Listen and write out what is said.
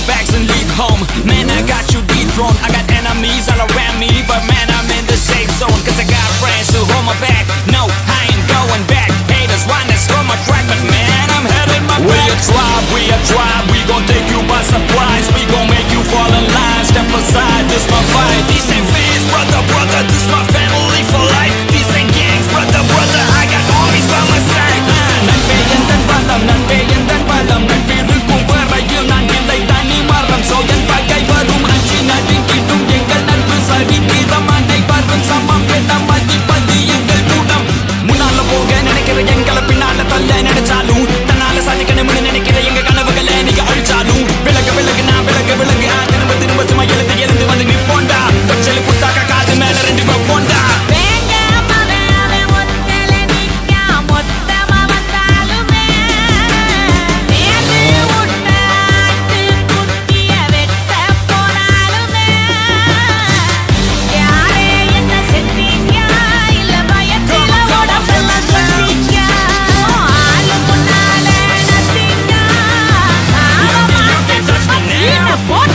your bags and leave home. Man, I got you dethroned. I got enemies all around me, but man, I'm in the safe zone. Cause I got friends who hold my back. No, I ain't going back. Haters wanna slow my track, but man, I'm heading my back. We a tribe, we gon' take you by surprise. We gon' make you fall in line. Step aside, this my fight. These ain't fears, brother, brother, this my family for life. These ain't gangs, brother, brother, I got armies by my side. நட்பே எந்தன் பலம், நட்பே எந்தன் பலம். நட்பிருக்கும் வரையில் நான் இல்லை தனி மரம். So என் பகை வரும் அஞ்சி நடுங்கிடும் எங்கள் நட்பு சரித்திரம் அனைவரும் சமம் என மதிப்பது எங்கள் கூட்டம். முன்னால போக நினைக்கிற எங்களை பின்னால தள்ள நினைச்சாலும் தன்னால சாதிக்கணும்னு நினைக்கிற எங்க கனவுகளை நீங்க அழிச்சாலும் விலகு விலகு நான் விலகு விலகு திரும்ப திரும்ப சும்மா எழுந்து எழுந்து வந்து நிப்போண்டா. கொச்சலி புத்தாக்க காது மேல ரெண்டு போண்டா. What?